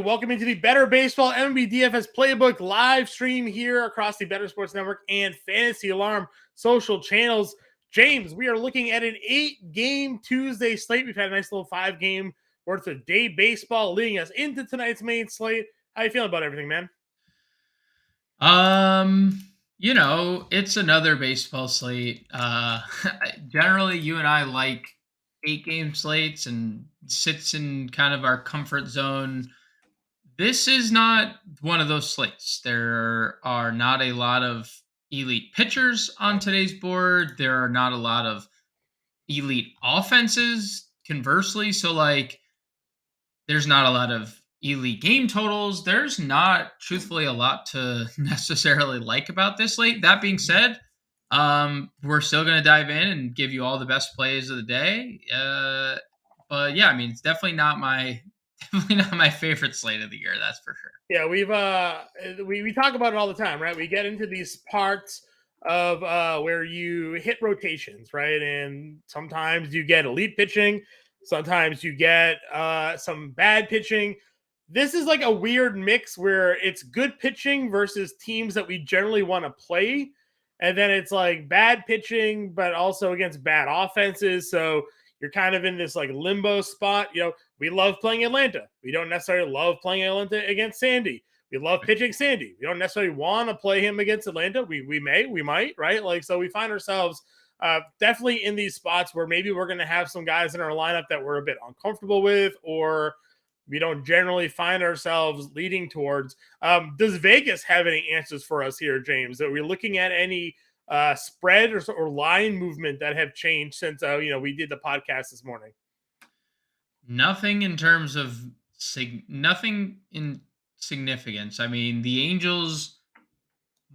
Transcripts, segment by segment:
Welcome into the Better Baseball MLB DFS Playbook live stream here across the Better Sports Network and Fantasy Alarm social channels. James, we are looking at an 8-game Tuesday slate. We've had a nice little 5-game worth of day baseball leading us into tonight's main slate. How you feeling about everything, man? It's another baseball slate. Generally, you and I like 8-game slates and sits in kind of our comfort zone. This is not one of those slates. There are not a lot of elite pitchers on today's board. There are not a lot of elite offenses, conversely. So, there's not a lot of elite game totals. There's not, truthfully, a lot to necessarily like about this slate. That being said, we're still going to dive in and give you all the best plays of the day. But yeah, I mean, it's definitely not my favorite slate of the year. That's for sure. Yeah, we talk about it all the time, right? We get into these parts of where you hit rotations, right? And sometimes you get elite pitching, sometimes you get some bad pitching. This is like a weird mix where it's good pitching versus teams that we generally want to play, and then it's like bad pitching, but also against bad offenses. So you're kind of in this like limbo spot. We love playing Atlanta. We don't necessarily love playing Atlanta against Sandy. We love pitching Sandy. We don't necessarily want to play him against Atlanta. We might, right? So we find ourselves definitely in these spots where maybe we're going to have some guys in our lineup that we're a bit uncomfortable with, or we don't generally find ourselves leading towards. Does Vegas have any answers for us here, James? Are we looking at any spread or line movement that have changed since we did the podcast this morning? Nothing in terms of nothing in significance. I mean, the Angels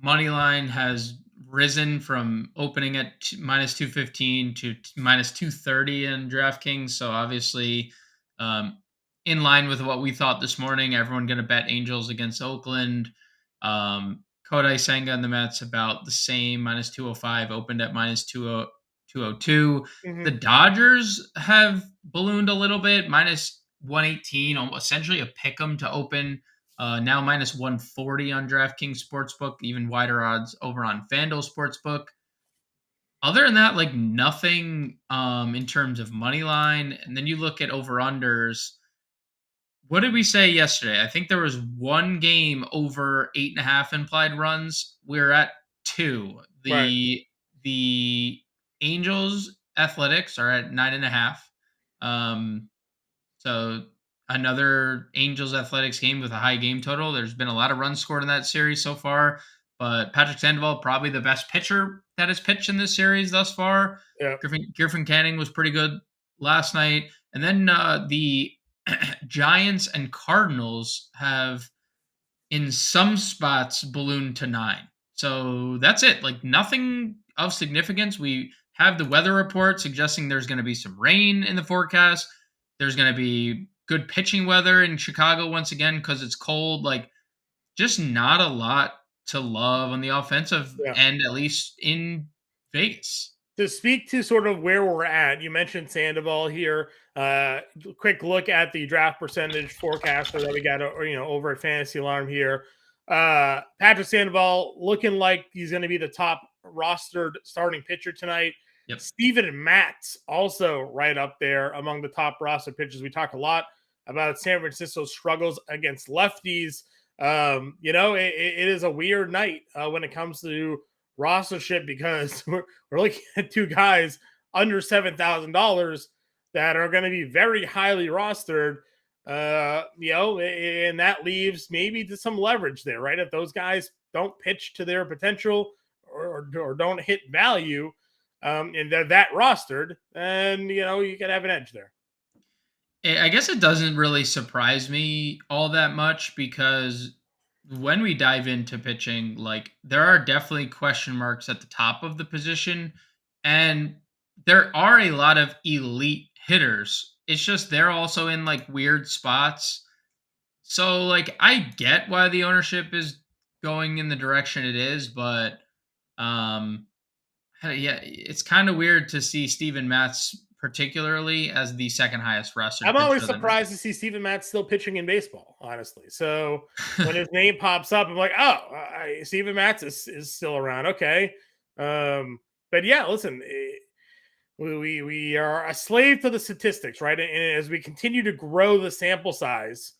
money line has risen from opening at minus 215 to minus 230 in DraftKings. So obviously, in line with what we thought this morning, everyone going to bet Angels against Oakland. Kodai Senga and the Mets about the same, minus 205, opened at minus 202. Mm-hmm. The Dodgers have ballooned a little bit, minus 118, essentially a pick 'em to open. Now minus 140 on DraftKings Sportsbook, even wider odds over on FanDuel Sportsbook. Other than that, like nothing in terms of money line. And then you look at over-unders. What did we say yesterday? I think there was one game over 8.5 implied runs. We're at 2. Right. The Angels Athletics are at 9.5. So another Angels Athletics game with a high game total. There's been a lot of runs scored in that series so far, but Patrick Sandoval, probably the best pitcher that has pitched in this series thus far. Yeah. Griffin Canning was pretty good last night. And then the Giants and Cardinals have, in some spots, ballooned to 9. So that's it. Like nothing of significance. We have the weather report suggesting there's going to be some rain in the forecast. There's going to be good pitching weather in Chicago once again because it's cold. Like, just not a lot to love on the offensive end, at least in Vegas. To speak to sort of where we're at, you mentioned Sandoval here. Quick look at the draft percentage forecaster that we got, over at Fantasy Alarm here. Patrick Sandoval looking like he's going to be the top rostered starting pitcher tonight. Yep. Steven Matz also right up there among the top roster pitchers. We talk a lot about San Francisco's struggles against lefties. It is a weird night when it comes to rostership because we're looking at two guys under $7,000 that are going to be very highly rostered. And that leaves maybe some leverage there, right? If those guys don't pitch to their potential or don't hit value, and they're that rostered, then you can have an edge there. I guess it doesn't really surprise me all that much because when we dive into pitching, like there are definitely question marks at the top of the position, and there are a lot of elite hitters. It's just they're also in like weird spots. So like I get why the ownership is going in the direction it is, but yeah, it's kind of weird to see Steven Matz particularly as the second highest rostered I'm always pitcher of the night. surprised to see Steven Matz still pitching in baseball, honestly. So when his name pops up, I'm like, oh, Steven Matz is still around. Okay. But yeah, listen, we are a slave to the statistics, right? And as we continue to grow the sample size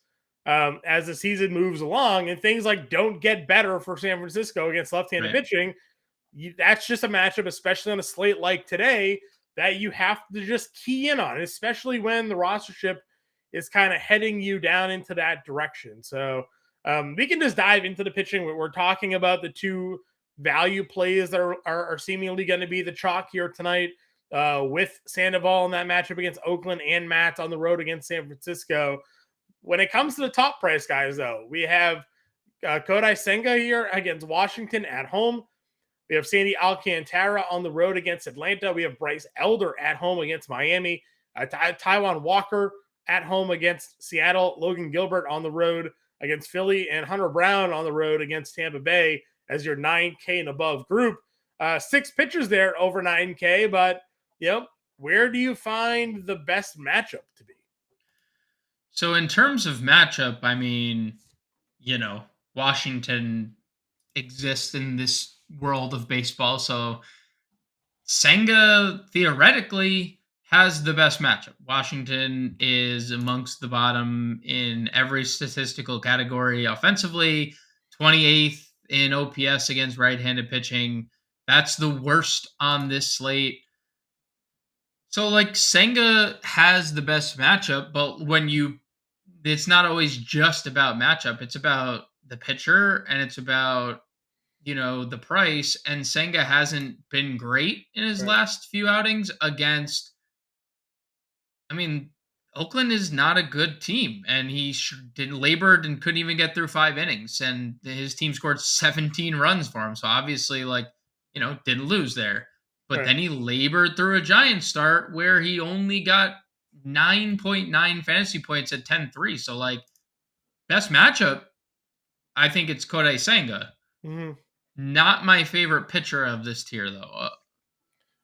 as the season moves along, and things like don't get better for San Francisco against left-handed Right. pitching, that's just a matchup, especially on a slate like today, that you have to just key in on, especially when the rostership is kind of heading you down into that direction. So we can just dive into the pitching. We're talking about the two value plays that are seemingly going to be the chalk here tonight with Sandoval in that matchup against Oakland and Matt on the road against San Francisco. When it comes to the top price guys, though, we have Kodai Senga here against Washington at home. We have Sandy Alcantara on the road against Atlanta. We have Bryce Elder at home against Miami. Taijuan Walker at home against Seattle. Logan Gilbert on the road against Philly. And Hunter Brown on the road against Tampa Bay as your 9K and above group. 6 pitchers there over 9K. But, where do you find the best matchup to be? So in terms of matchup, I mean, Washington exists in this world of baseball. So Senga theoretically has the best matchup. Washington is amongst the bottom in every statistical category offensively, 28th in OPS against right-handed pitching. That's the worst on this slate. So like Senga has the best matchup, but it's not always just about matchup. It's about the pitcher and it's about the price. And Senga hasn't been great in his last few outings against. I mean, Oakland is not a good team, and he labored and couldn't even get through 5 innings, and his team scored 17 runs for him. So obviously, didn't lose there. But then he labored through a giant start where he only got 9.9 fantasy points at 10-3. So best matchup, I think it's Kodai Senga. Mm-hmm. Not my favorite pitcher of this tier, though.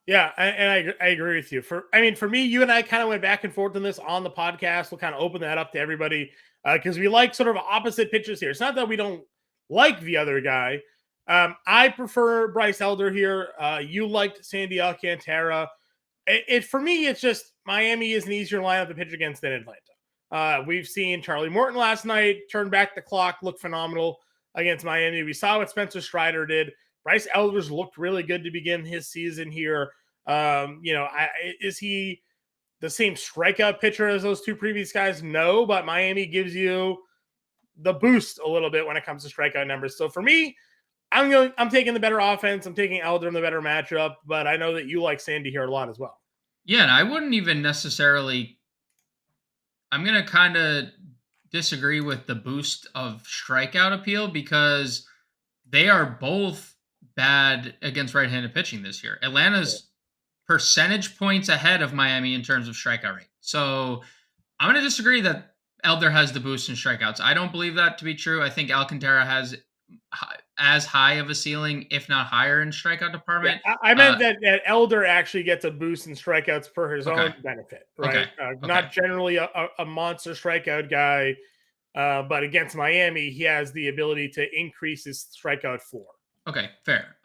Yeah, and I agree with you. For me, you and I kind of went back and forth on this on the podcast. We'll kind of open that up to everybody because we like sort of opposite pitches here. It's not that we don't like the other guy. I prefer Bryce Elder here. You liked Sandy Alcantara. For me, it's just Miami is an easier lineup to pitch against than Atlanta. We've seen Charlie Morton last night turn back the clock, look phenomenal against Miami. We saw what Spencer Strider did. Bryce Elder's looked really good to begin his season here. Is he the same strikeout pitcher as those two previous guys? No, but Miami gives you the boost a little bit when it comes to strikeout numbers. So for me, I'm taking the better offense. I'm taking Elder in the better matchup, but I know that you like Sandy here a lot as well. Yeah, and I wouldn't even necessarily. I'm going to kind of disagree with the boost of strikeout appeal because they are both bad against right-handed pitching this year. Atlanta's percentage points ahead of Miami in terms of strikeout rate. So I'm going to disagree that Elder has the boost in strikeouts. I don't believe that to be true. I think Alcantara has as high of a ceiling, if not higher, in strikeout department. Yeah, I meant that Elder actually gets a boost in strikeouts for his own benefit, right? Not generally a monster strikeout guy, but against Miami, he has the ability to increase his strikeout floor. Okay, fair.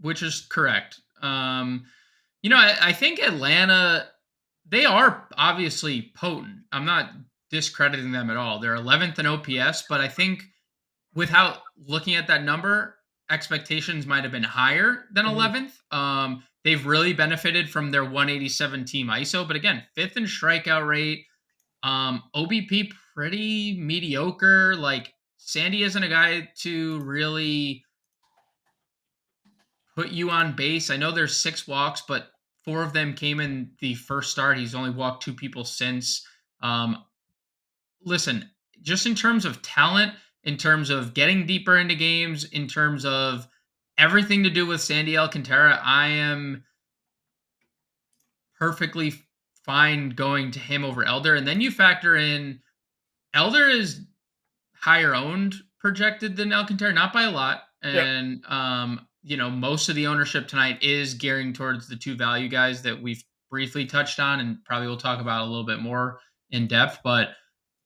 Which is correct. I think Atlanta, they are obviously potent. I'm not discrediting them at all. They're 11th in OPS, but I think without looking at that number, expectations might have been higher than 11th. They've really benefited from their 187 team ISO, but again, 5th in strikeout rate. OBP pretty mediocre. Sandy isn't a guy to really put you on base. I know there's 6 walks, but 4 of them came in the first start. He's only walked 2 people since. Listen, just in terms of talent, in terms of getting deeper into games, in terms of everything to do with Sandy Alcantara, I am perfectly fine going to him over Elder. And then you factor in Elder is higher owned projected than Alcantara, not by a lot. And, most of the ownership tonight is gearing towards the 2 value guys that we've briefly touched on, and probably we'll talk about a little bit more in depth. But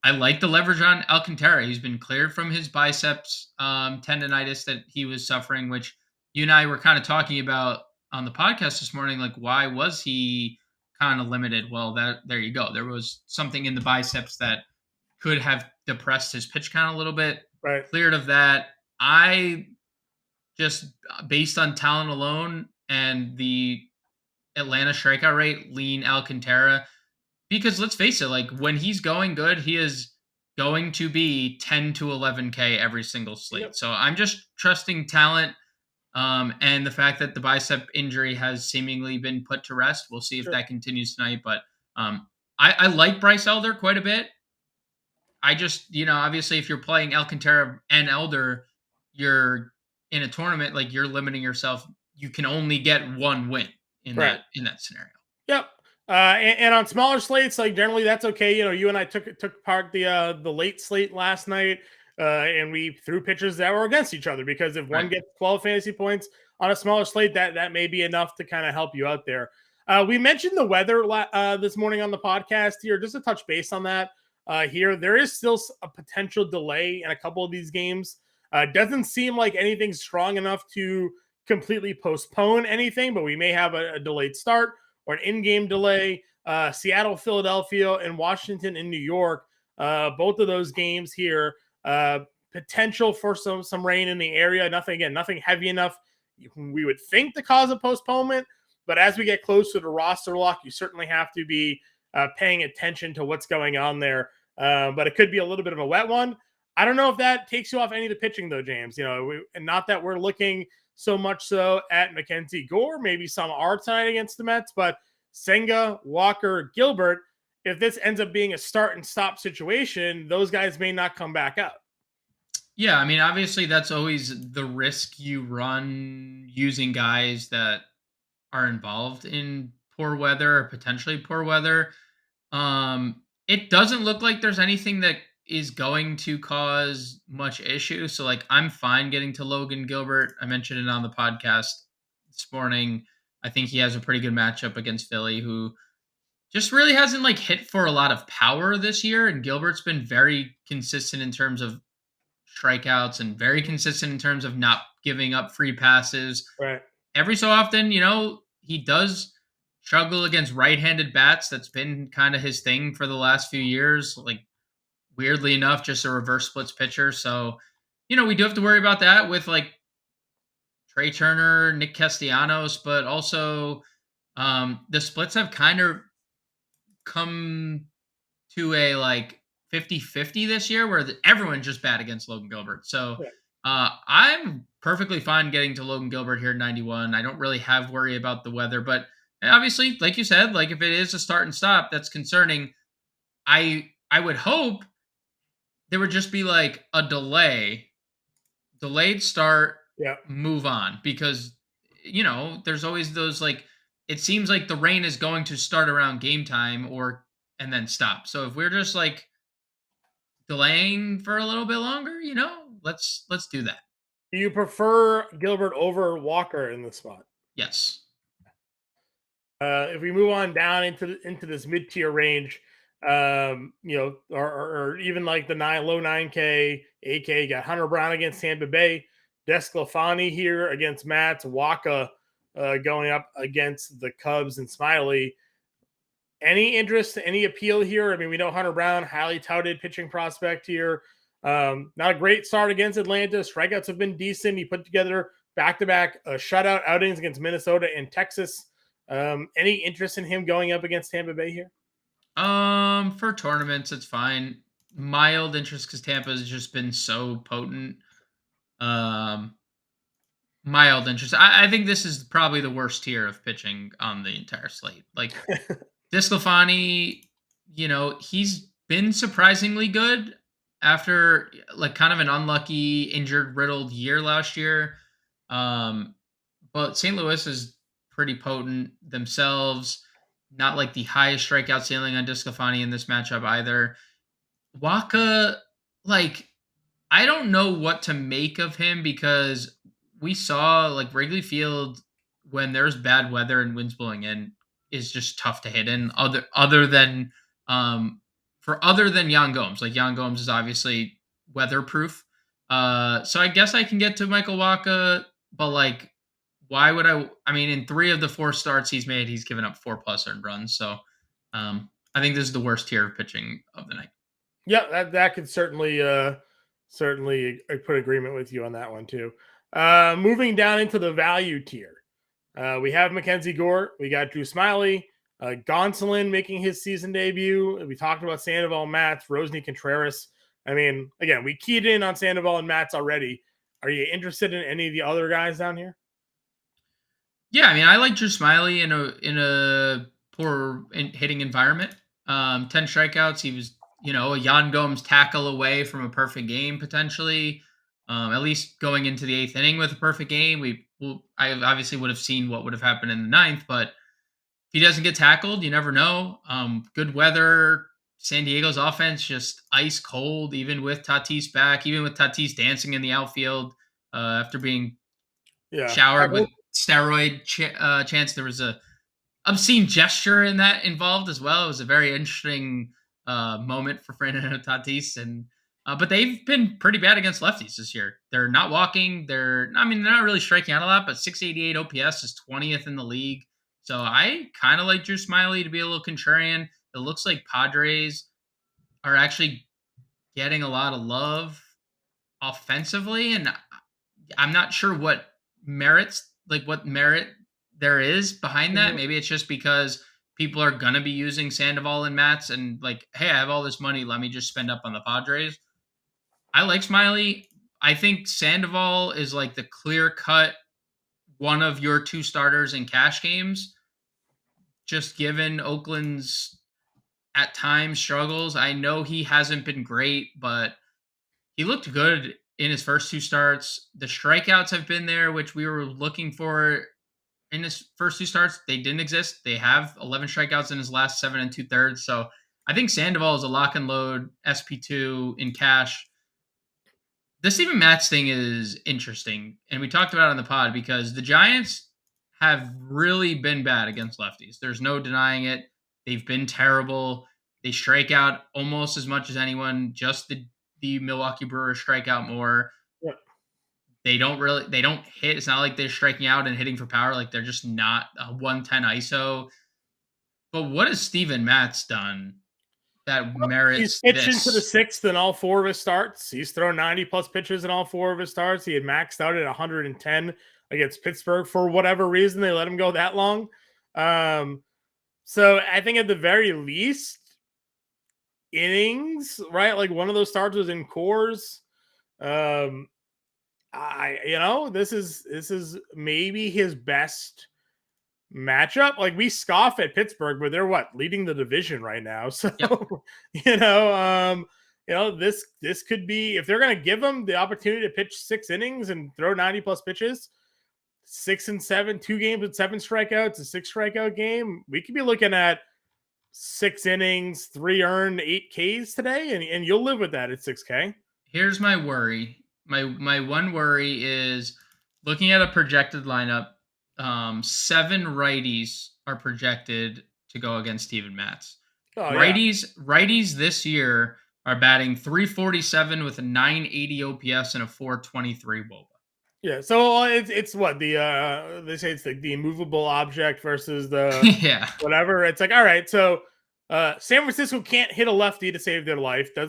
I like the leverage on Alcantara. He's been cleared from his biceps tendonitis that he was suffering, which you and I were kind of talking about on the podcast this morning. Like, why was he kind of limited? Well, there you go. There was something in the biceps that could have depressed his pitch count a little bit. Right. Cleared of that. I just, based on talent alone and the Atlanta strikeout rate, lean Alcantara, because let's face it, like when he's going good, he is going to be 10 to 11K every single slate. Yep. So I'm just trusting talent, and the fact that the bicep injury has seemingly been put to rest. We'll see if Sure. that continues tonight. But I like Bryce Elder quite a bit. I just, obviously, if you're playing Alcantara and Elder, you're in a tournament, like you're limiting yourself. You can only get one win in Right. that scenario. Yep. And on smaller slates, like generally that's okay. You and I took apart the late slate last night, and we threw pitchers that were against each other, because if one Right. gets 12 fantasy points on a smaller slate, that may be enough to kind of help you out there. We mentioned the weather this morning on the podcast here, just to touch base on that. Here, there is still a potential delay in a couple of these games. Doesn't seem like anything's strong enough to completely postpone anything, but we may have a delayed start or an in-game delay. Seattle, Philadelphia, and Washington in New York. Both of those games here, potential for some rain in the area. Nothing heavy enough we would think to cause a postponement. But as we get closer to roster lock, you certainly have to be paying attention to what's going on there. But it could be a little bit of a wet one. I don't know if that takes you off any of the pitching, though, James. And not that we're looking so much so at Mackenzie Gore. Maybe some are tonight against the Mets, but Senga, Walker, Gilbert, if this ends up being a start and stop situation, those guys may not come back out. Yeah, I mean, obviously that's always the risk you run using guys that are involved in poor weather or potentially poor weather. It doesn't look like there's anything that is going to cause much issue. So like I'm fine getting to Logan Gilbert. I mentioned it on the podcast this morning. I think he has a pretty good matchup against Philly, who just really hasn't like hit for a lot of power this year. And Gilbert's been very consistent in terms of strikeouts and very consistent in terms of not giving up free passes. Right. Every so often, he does struggle against right-handed bats. That's been kind of his thing for the last few years. Like, weirdly enough, just a reverse splits pitcher. So, we do have to worry about that with like Trey Turner, Nick Castellanos, but also the splits have kind of come to a like 50-50 this year where everyone's just bad against Logan Gilbert. So I'm perfectly fine getting to Logan Gilbert here at 91. I don't really have worry about the weather, but obviously, like you said, like if it is a start and stop, that's concerning. I would hope there would just be like a delayed start, move on, because there's always those like, it seems like the rain is going to start around game time and then stop. So if we're just like delaying for a little bit longer, let's do that. Do you prefer Gilbert over Walker in this spot? Yes. If we move on down into this mid-tier range, or even like the low 9K, 8K, got Hunter Brown against Tampa Bay, Desclafani here against Mats, Waka going up against the Cubs and Smiley. Any interest, any appeal here? I mean, we know Hunter Brown, highly touted pitching prospect here. Not a great start against Atlanta. Strikeouts have been decent. He put together back-to-back shutout outings against Minnesota and Texas. Any interest in him going up against Tampa Bay here? For tournaments, it's fine. Mild interest because Tampa has just been so potent. Mild interest. I think this is probably the worst tier of pitching on the entire slate. Like Desclafani, he's been surprisingly good after like kind of an unlucky, injured, riddled year last year. But St. Louis is pretty potent themselves. Not like the highest strikeout ceiling on Desclafani in this matchup either. Waka, like, I don't know what to make of him because we saw like Wrigley Field when there's bad weather and winds blowing in, is just tough to hit in other than other than Yan Gomes. Like Yan Gomes is obviously weatherproof. So I guess I can get to Michael Waka, but like why would I mean in 3 of the 4 starts he's made, he's given up 4+ earned runs. So I think this is the worst tier of pitching of the night. Yeah, that could certainly put agreement with you on that one too. Moving down into the value tier. We have Mackenzie Gore. We got Drew Smiley. Gonsolin making his season debut. We talked about Sandoval, Matz, Rosny Contreras. I mean, again, we keyed in on Sandoval and Matz already. Are you interested in any of the other guys down here? Yeah, I mean, I like Drew Smiley in a poor hitting environment. 10 strikeouts. He was, a Yan Gomes tackle away from a perfect game potentially. At least going into the 8th inning with a perfect game. I obviously would have seen what would have happened in the 9th, but if he doesn't get tackled, you never know. Good weather. San Diego's offense just ice cold, even with Tatis back, even with Tatis dancing in the outfield after being showered with steroid chance. There was a obscene gesture in that involved as well. It was a very interesting moment for Fernando Tatis, and but they've been pretty bad against lefties this year. They're not walking. They're not really striking out a lot, but 688 OPS is 20th in the league. So I kind of like Drew Smiley to be a little contrarian. It looks like Padres are actually getting a lot of love offensively, and I'm not sure what merit there is behind that. Maybe it's just because people are gonna be using Sandoval and Matz and like, hey, I have all this money, let me just spend up on the Padres. I like Smiley. I think Sandoval is like the clear cut one of your 2 starters in cash games. Just given Oakland's at times struggles. I know he hasn't been great, but he looked good in his first 2 starts. The strikeouts have been there, which we were looking for in his first 2 starts. They didn't exist. They have 11 strikeouts in his last 7 2/3. So I think Sandoval is a lock and load SP2 in cash. The Steven Matz thing is interesting, and we talked about it on the pod because the Giants have really been bad against lefties. There's no denying it. They've been terrible. They strike out almost as much as anyone. Just the Milwaukee Brewers strike out more. Yeah. They don't hit. It's not like they're striking out and hitting for power. Like they're just not a 110 ISO. But what has Steven Matz done that merits He's pitched into the this? 6th in all 4 of his starts. He's thrown 90+ pitches in all 4 of his starts. He had maxed out at 110 against Pittsburgh. For whatever reason, they let him go that long. So I think at the very least, innings, right? Like one of those starts was in Coors. This is maybe his best matchup. Like we scoff at Pittsburgh, but they're leading the division right now. So this could be, if they're going to give him the opportunity to pitch 6 innings and throw 90+ pitches, 6 and 7, 2 games with 7 strikeouts, a 6 strikeout game, we could be looking at 6 innings, 3 earned, 8 Ks today, and you'll live with that at 6K. Here's my worry. My one worry is looking at a projected lineup. 7 righties are projected to go against Steven Matz. Righties this year are batting .347 with a .980 OPS and a .423 WOBA. Yeah, so it's what the they say it's the immovable object versus the whatever. It's like, all right, so San Francisco can't hit a lefty to save their life. They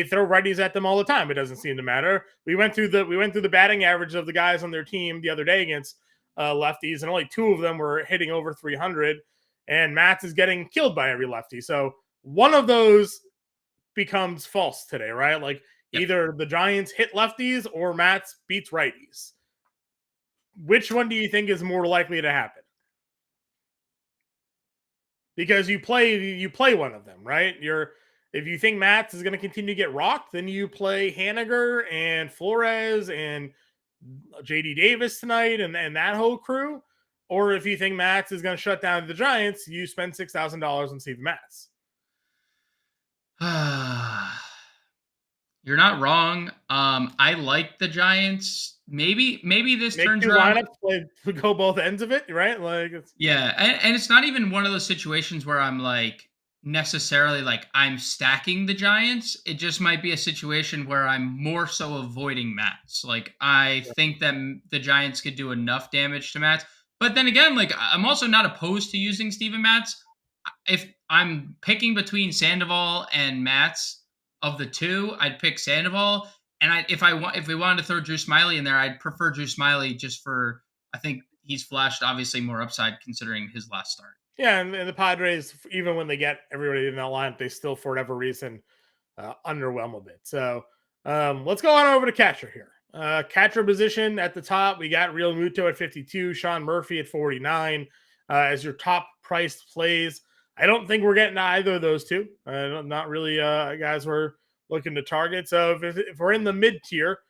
throw righties at them all the time. It doesn't seem to matter. We went through the batting average of the guys on their team the other day against lefties, and only 2 of them were hitting over 300. And Matz is getting killed by every lefty. So one of those becomes false today, right? Like either the Giants hit lefties or Matz beats righties. Which one do you think is more likely to happen? Because you play one of them, right? If you think Matz is going to continue to get rocked, then you play Haniger and Flores and JD Davis tonight and that whole crew. Or if you think Matz is going to shut down the Giants, you spend $6,000 on Steven Matz. You're not wrong. I like the Giants. Maybe this Make turns two around. lineups, play go both ends of it, right? Like it's Yeah, and it's not even one of those situations where I'm like necessarily like I'm stacking the Giants. It just might be a situation where I'm more so avoiding Mats. Like I think that the Giants could do enough damage to Mats. But then again, like I'm also not opposed to using Steven Mats. If I'm picking between Sandoval and Mats of the two, I'd pick Sandoval. And if we wanted to throw Drew Smiley in there, I'd prefer Drew Smiley just for I think he's flashed obviously more upside considering his last start. yeah, and the Padres, even when they get everybody in that lineup, they still for whatever reason underwhelm a bit. So let's go on over to catcher here. Catcher position at the top, we got Real Muto at 52, Sean Murphy at 49 as your top priced plays. I don't think we're getting either of those two. Not really guys we're looking to target. So if we're in the mid tier,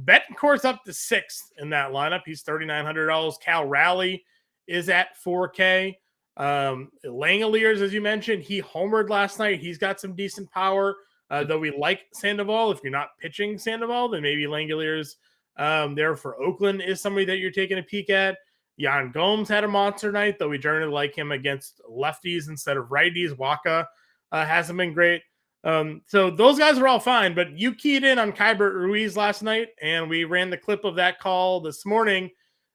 Betancourt's up to sixth in that lineup. He's $3,900. Cal Raleigh is at 4K. Langoliers, as you mentioned, he homered last night. He's got some decent power. Though we like Sandoval, if you're not pitching Sandoval, then maybe Langoliers there for Oakland is somebody that you're taking a peek at. Yan Gomes had a monster night, though we generally like him against lefties instead of righties. Waka hasn't been great. So those guys are all fine, but you keyed in on Keibert Ruiz last night, and we ran the clip of that call this morning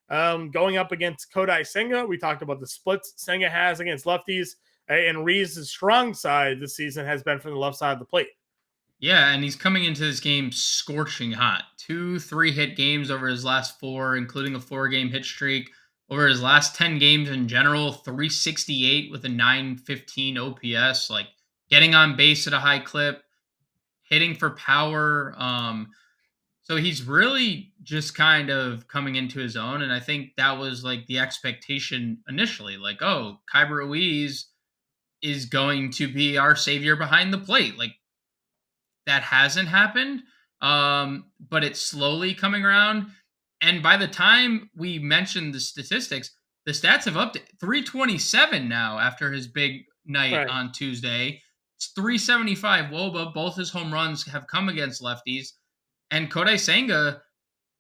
going up against Kodai Senga. We talked about the splits Senga has against lefties, and Ruiz's strong side this season has been from the left side of the plate. Yeah, and he's coming into this game scorching hot. 2 3-hit games over his last 4, including a 4-game hit streak. Over his last 10 games in general, 368 with a 915 OPS, like getting on base at a high clip, hitting for power. So he's really just kind of coming into his own. And I think that was like the expectation initially. Like, oh, Kyber Ruiz is going to be our savior behind the plate. Like that hasn't happened. But it's slowly coming around. And by the time we mentioned the statistics, the stats have upped to 327 now after his big night Right. on Tuesday. It's 375 Woba. Both his home runs have come against lefties. And Kodai Senga,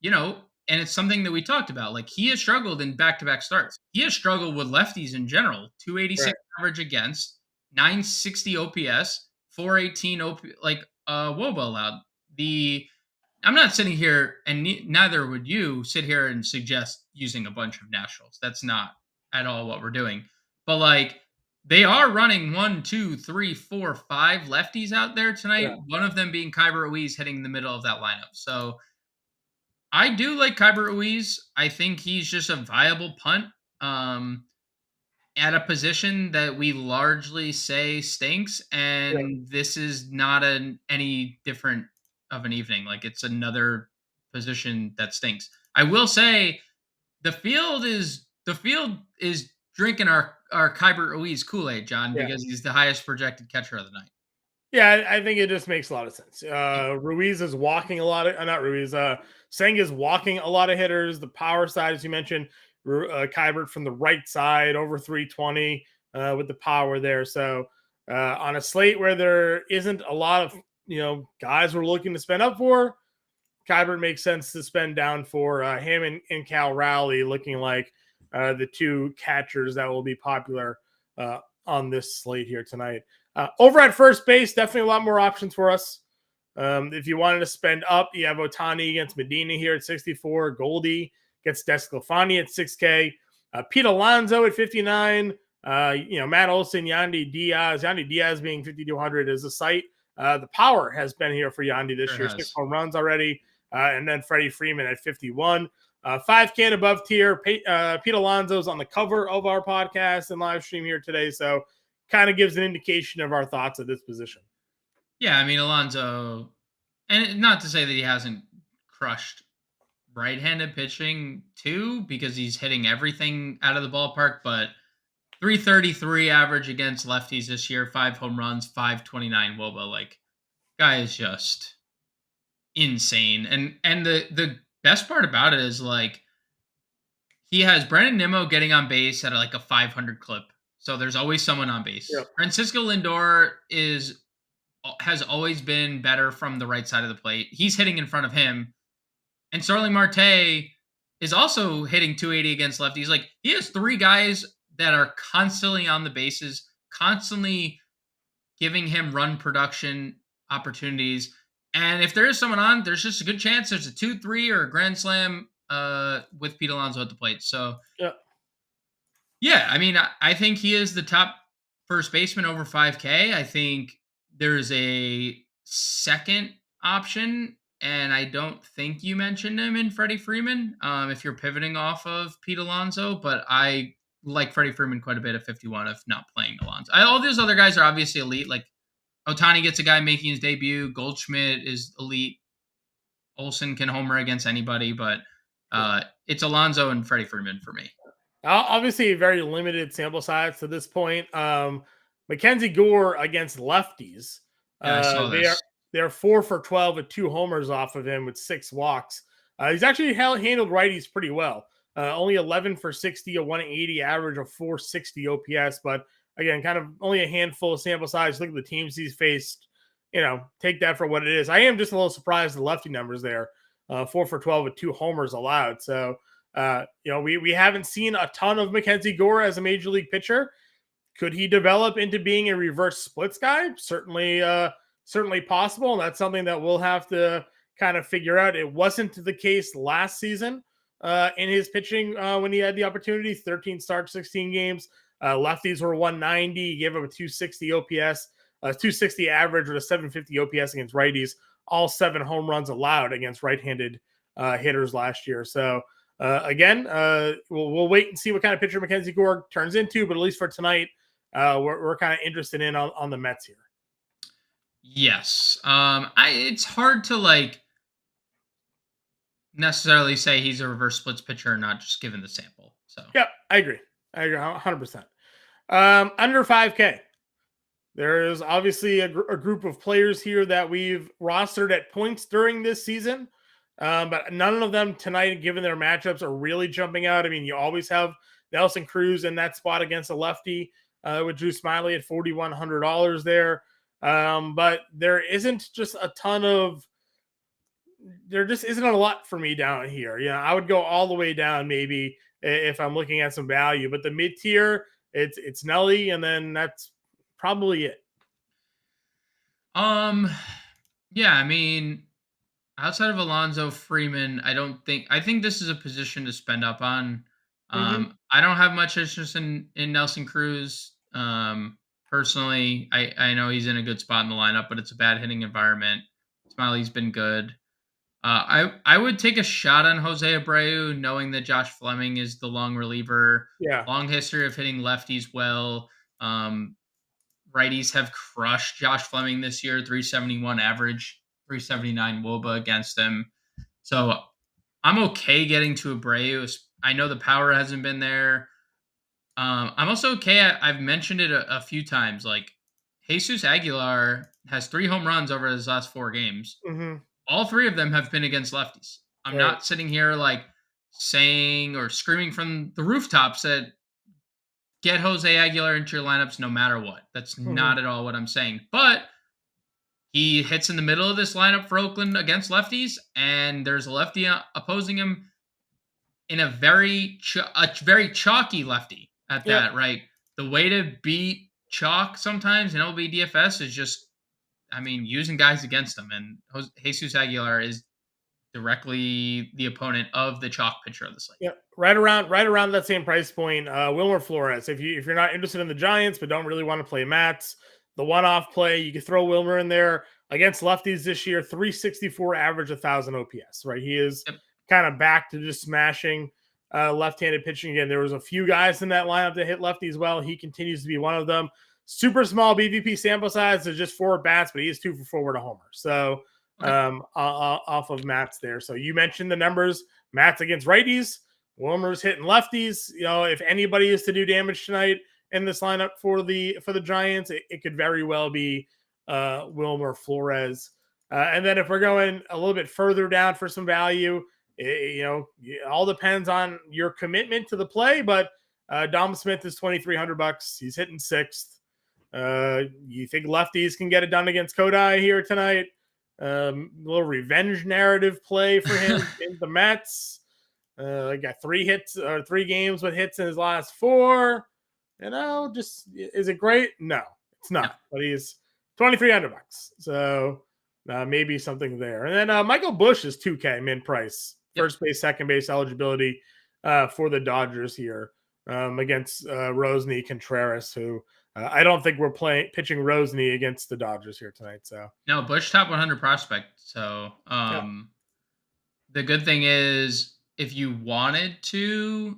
and it's something that we talked about. Like he has struggled in back-to-back starts. He has struggled with lefties in general. 286 Right. average against, 960 OPS, 418 WOBA allowed. I'm not sitting here, and neither would you sit here and suggest using a bunch of nationals. That's not at all what we're doing. But like they are running 1, 2, 3, 4, 5 lefties out there tonight. Yeah. One of them being Kyber Ruiz hitting the middle of that lineup. So I do like Kyber Ruiz. I think he's just a viable punt at a position that we largely say stinks. Yeah. And this is not any different of an evening. Like it's another position that stinks. I will say the field is drinking our Kyber Ruiz Kool-Aid, John, Yeah. because he's the highest projected catcher of the night. Yeah, I think it just makes a lot of sense. Ruiz is walking a lot of, not Ruiz, Seng is walking a lot of hitters. The power side, as you mentioned, Kybert from the right side, over 320 with the power there. So on a slate where there isn't a lot of, guys we're looking to spend up for, Kybert makes sense to spend down for him and Cal Raleigh, looking like the two catchers that will be popular on this slate here tonight. Over at first base, definitely a lot more options for us. If you wanted to spend up, you have Otani against Medina here at 64. Goldie gets Desclafani at 6K. Pete Alonso at 59. Matt Olson, Yandy Diaz. Yandy Diaz being 5,200 is a sight. The power has been here for Yandy this year. 6 home runs already. And then Freddie Freeman at 51. 5K and above tier. Pete Alonso's on the cover of our podcast and live stream here today. So kind of gives an indication of our thoughts of this position. Yeah, I mean Alonso, and not to say that he hasn't crushed right-handed pitching too, because he's hitting everything out of the ballpark, but 333 average against lefties this year, 5 home runs, 529 WOBA. Like, guy is just insane. And the best part about it is like he has Brandon Nimmo getting on base at like a 500 clip. So there's always someone on base. Yep. Francisco Lindor is has always been better from the right side of the plate. He's hitting in front of him. And Starling Marte is also hitting 280 against lefties. Like, he has three guys that are constantly on the bases, constantly giving him run production opportunities. And if there is someone on, there's just a good chance there's a 2-3 or a grand slam with Pete Alonso at the plate. So, Yeah. yeah, I mean, I think he is the top first baseman over 5K. I think there's a second option, and I don't think you mentioned him in Freddie Freeman if you're pivoting off of Pete Alonso, but I like Freddie Freeman quite a bit at 51 if not playing Alonso. All these other guys are obviously elite. Like, Otani gets a guy making his debut. Goldschmidt is elite. Olsen can homer against anybody, but it's Alonso and Freddie Freeman for me. Obviously, very limited sample size to this point. Mackenzie Gore against lefties. Yeah, I saw this. They're 4 for 12 with 2 homers off of him with 6 walks. He's actually handled righties pretty well. Only 11 for 60, a 180 average, of 460 OPS. But again, kind of only a handful of sample size. Look at the teams he's faced. Take that for what it is. I am just a little surprised the lefty numbers there. 4 for 12 with 2 homers allowed. So, we haven't seen a ton of Mackenzie Gore as a major league pitcher. Could he develop into being a reverse splits guy? Certainly possible. And that's something that we'll have to kind of figure out. It wasn't the case last season in his pitching when he had the opportunity. 13 starts, 16 games. Lefties were 190. He gave up a 260 OPS, 260 average with a 750 OPS against righties. All 7 home runs allowed against right-handed hitters last year. So, again, we'll wait and see what kind of pitcher Mackenzie Gore turns into, but at least for tonight, we're kind of interested in on the Mets here. Yes. It's hard to necessarily say he's a reverse splits pitcher or not, just given the sample. So, yep, I agree 100%. Under 5K. There is obviously a group of players here that we've rostered at points during this season. But none of them tonight, given their matchups, are really jumping out. I mean, you always have Nelson Cruz in that spot against a lefty with Drew Smiley at $4,100 there. But there isn't just a ton of – there just isn't a lot for me down here. I would go all the way down maybe if I'm looking at some value. But the mid-tier, it's Nelly, and then that's probably it. Yeah, I mean – outside of Alonso, Freeman, I think this is a position to spend up on. I don't have much interest in Nelson Cruz. Personally, I know he's in a good spot in the lineup, but it's a bad hitting environment. Smiley's been good. I would take a shot on Jose Abreu, knowing that Josh Fleming is the long reliever. Yeah. Long history of hitting lefties well. Righties have crushed Josh Fleming this year, 371 average. 379 WOBA against him. So I'm okay getting to Abreu. I know the power hasn't been there. I'm also okay. I've mentioned it a few times. Like, Jesus Aguilar has 3 home runs over his last 4 games. All 3 of them have been against lefties. I'm not sitting here saying or screaming from the rooftops that get Jose Aguilar into your lineups no matter what. That's not at all what I'm saying. But he hits in the middle of this lineup for Oakland against lefties, and there's a lefty opposing him in a very chalky lefty at that, right? The way to beat chalk sometimes in MLB DFS is just, using guys against them, and Jesus Aguilar is directly the opponent of the chalk pitcher of the slate. Yeah, right around that same price point. Wilmer Flores. If you're not interested in the Giants but don't really want to play Mats, the one-off play, you could throw Wilmer in there against lefties this year. 364 average, 1,000 OPS. Right, he is kind of back to just smashing left-handed pitching again. There was a few guys in that lineup that hit lefties well. He continues to be one of them. Super small BVP sample size. There's just 4 bats, but he is 2 for 4 with a homer. So off of Mats there. So you mentioned the numbers. Mats against righties. Wilmer's hitting lefties. If anybody is to do damage tonight in this lineup for the Giants, it could very well be Wilmer Flores. And then if we're going a little bit further down for some value, it all depends on your commitment to the play. But Dom Smith is $2,300. He's hitting 6th. You think lefties can get it done against Kodai here tonight? A little revenge narrative play for him in the Mets. Got 3 games with hits in his last 4. Just is it great? No, it's not. No. But he's $2,300, so maybe something there. And then Michael Busch is $2K min price, first base, second base eligibility for the Dodgers here against Rosny Contreras, who I don't think we're pitching Rosny against the Dodgers here tonight. So no, Bush top 100 prospect. So the good thing is, if you wanted to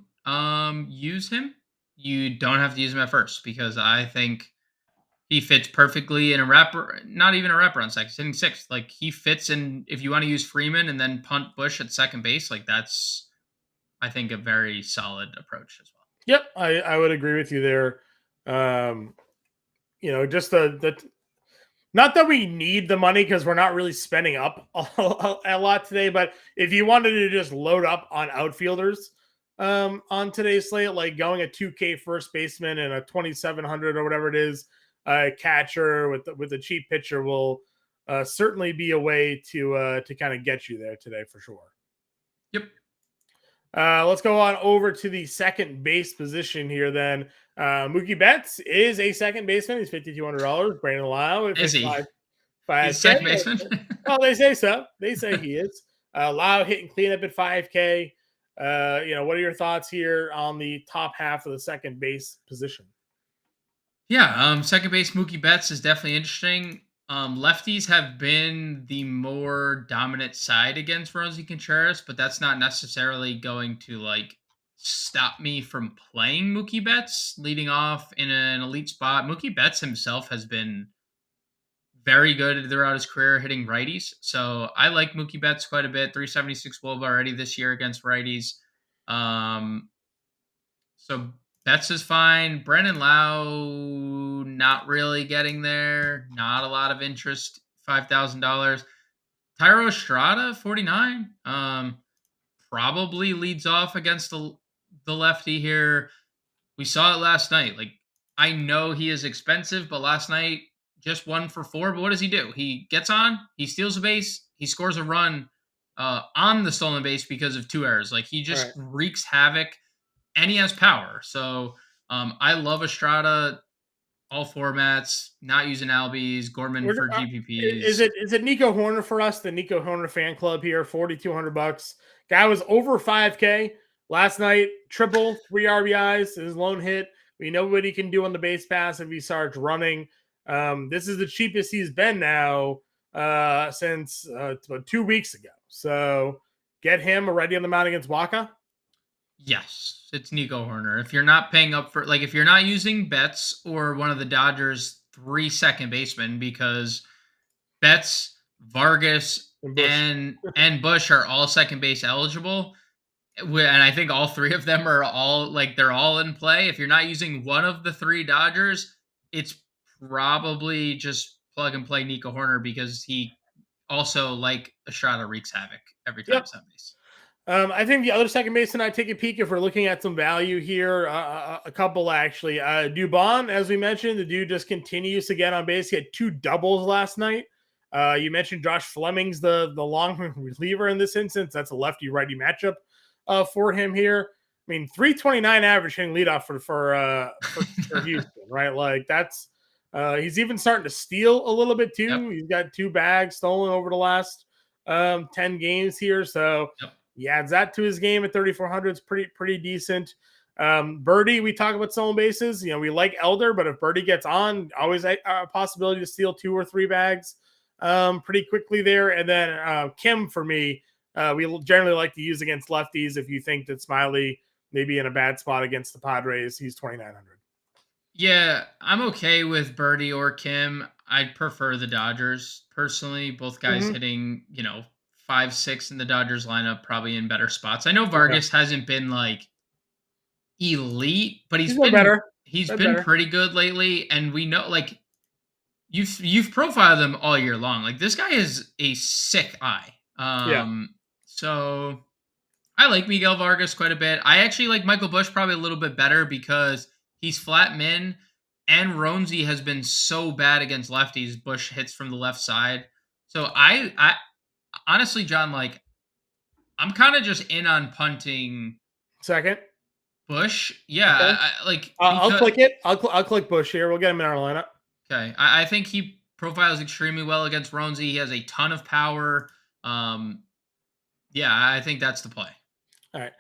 use him, you don't have to use him at first, because I think he fits perfectly in a wrapper, not even a wrapper on second, hitting sixth. Like, he fits in. If you want to use Freeman and then punt Bush at second base, like, that's, I think, a very solid approach as well. Yep, I would agree with you there. Just the not that we need the money, because we're not really spending up a lot today, but if you wanted to just load up on outfielders on today's slate, like going a 2K first baseman and a 2,700 or whatever it is, catcher with a cheap pitcher will certainly be a way to kind of get you there today for sure. Yep. Let's go on over to the second base position here then. Mookie Betts is a second baseman. He's $5,200. Brandon Lau is he? He's second baseman? Well, they say so. They say he is. Lau hitting cleanup at 5K. What are your thoughts here on the top half of the second base position? Yeah, second base Mookie Betts is definitely interesting. Lefties have been the more dominant side against Rosie Contreras, but that's not necessarily going to stop me from playing Mookie Betts leading off in an elite spot. Mookie Betts himself has been very good throughout his career hitting righties, so I like Mookie Betts quite a bit. 376 WOBA already this year against righties. So Betts is fine. Brandon Lau, not really getting there. Not a lot of interest. $5,000. Tyro Estrada, 49. Probably leads off against the lefty here. We saw it last night. Like, I know he is expensive, but last night just 1 for 4. But what does he do? He gets on, he steals a base, he scores a run on the stolen base because of 2 errors. Like, he just wreaks havoc. And he has power. So I love Estrada, all formats, not using Albies, Gorman for GPPs. Is it Nico Horner for us, the Nico Horner fan club here? $4,200. Guy was over 5K last night, triple, 3 RBIs, his lone hit. We know what he can do on the base pass if he starts running. This is the cheapest he's been now since about 2 weeks ago. So get him already on the mound against Waka. Yes, it's Nico Horner. If you're not paying up for, if you're not using Betts or one of the Dodgers' 3 second basemen, because Betts, Vargas, and Bush are all second base eligible, and I think all 3 of them are all they're all in play. If you're not using one of the 3 Dodgers, it's probably just plug and play Nico Horner, because he also, like Estrada, wreaks havoc every time he's on base. I think the other second baseman I take a peek if we're looking at some value here, a couple actually. Dubon, as we mentioned, the dude just continues to get on base. He had 2 doubles last night. You mentioned Josh Fleming's the long reliever in this instance. That's a lefty-righty matchup for him here. I mean, 329 average hitting leadoff for Houston, right? Like, that's he's even starting to steal a little bit too. Yep. He's got 2 bags stolen over the last 10 games here, so. Yep. He adds that to his game at 3,400. It's pretty decent. Birdie, we talk about stolen bases. We like Elder, but if Birdie gets on, always a possibility to steal 2 or 3 bags pretty quickly there. And then Kim, for me, we generally like to use against lefties. If you think that Smiley may be in a bad spot against the Padres, he's 2,900. Yeah, I'm okay with Birdie or Kim. I'd prefer the Dodgers personally. Both guys hitting, 5, 6 in the Dodgers lineup, probably in better spots. I know Vargas hasn't been elite, but he's been better. He's been pretty good lately, and we know you've profiled him all year long. This guy is a sick eye. So I like Miguel Vargas quite a bit. I actually like Michael Busch probably a little bit better because he's flat min, and Ronzi has been so bad against lefties. Bush hits from the left side. So I honestly, John, like I'm kind of just in on punting Second. Bush. Yeah, Okay. like I'll because click it. I'll click Bush here. We'll get him in our lineup. okay, I think he profiles extremely well against Ronzi. He has a ton of power. Um, yeah, I think that's the play. All right.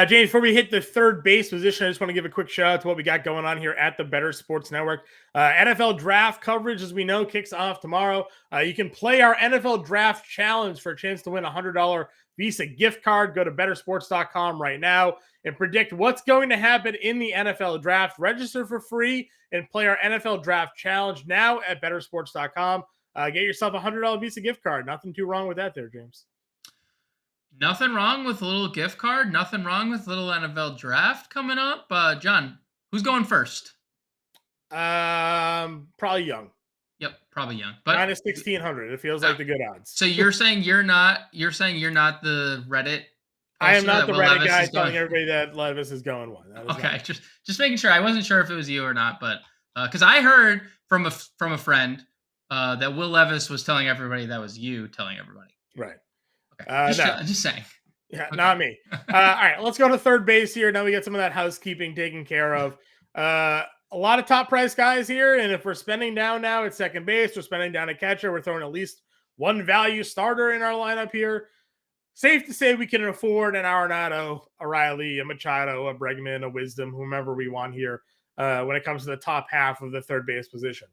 James, before we hit the third base position, I just want to give a quick shout out to what we got going on here at the Better Sports Network. NFL draft coverage, as we know, kicks off tomorrow. You can play our NFL draft challenge for a chance to win a $100 Visa gift card. Go to bettersports.com right now and predict what's going to happen in the NFL draft. Register for free and play our NFL draft challenge now at bettersports.com. Get yourself a $100 Visa gift card. Nothing too wrong with that there, James. Nothing wrong with a little gift card. Nothing wrong with a little NFL draft coming up. John, who's going first? Probably Young. Yep, probably Young. But Minus 1,600. It feels like the good odds. so you're saying you're not the Reddit. I am not that the Will Reddit Levis guy is telling going. everybody that Levis is going one. That is Okay, not. just making sure. I wasn't sure if it was you or not, but because I heard from a friend that Will Levis was telling everybody that was you telling everybody. Right. Okay, No. just saying. Yeah, Okay. not me. All right, let's go to third base here. Now we get some of that housekeeping taken care of. A lot of top price guys here, and if we're spending down now at second base, we're spending down a catcher. We're throwing at least one value starter in our lineup here. Safe to say we can afford an Arenado, a Riley, a Machado, a Bregman, a Wisdom, whomever we want here when it comes to the top half of the third base position.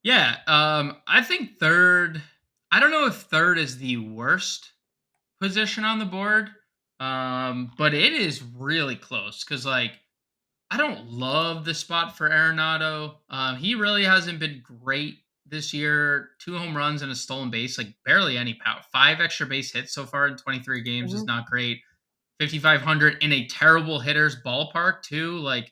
Yeah, I think third. I don't know if third is the worst position on the board, but it is really close because like I don't love the spot for Arenado. He really hasn't been great this year. 2 home runs and a stolen base, like barely any power. 5 extra base hits so far in 23 games is not great. 5,500 in a terrible hitter's ballpark too. Like,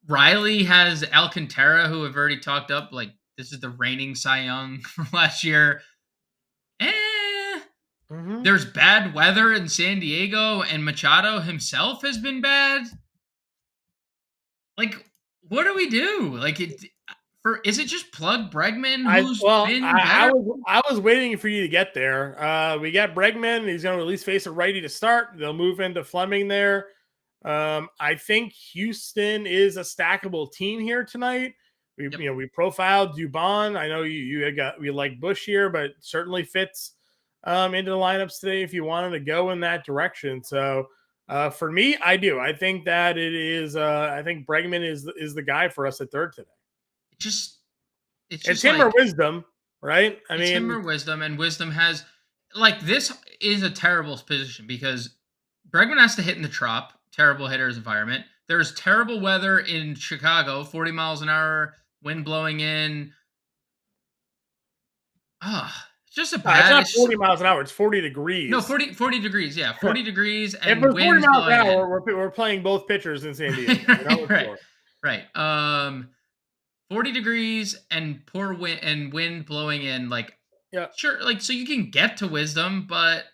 Riley has Alcantara, who have already talked up. Like, this is the reigning Cy Young from last year. There's bad weather in San Diego, and Machado himself has been bad. Like, what do we do? Like, is it just plug Bregman, who's been better? I was waiting for you to get there. We got Bregman. He's going to at least face a righty to start. They'll move into Fleming there. I think Houston is a stackable team here tonight. We profiled Dubon. I know we like Bush here, but certainly fits into the lineups today if you wanted to go in that direction. So for me, I do. I think that it is. I think Bregman is the guy for us at third today. It's him or Wisdom, right? I mean, him or Wisdom, and Wisdom has like this is a terrible position because Bregman has to hit in the trop. Terrible hitters environment. There's terrible weather in Chicago, 40 miles an hour, wind blowing in. It's just a bad. It's not 40 miles an hour. It's 40 degrees. No, 40 degrees. Yeah, 40 degrees. And if it's 40 miles an hour, we're playing both pitchers in San Diego. Right. 40 degrees and poor wind and wind blowing in. Like, sure. Like, so you can get to Wisdom, but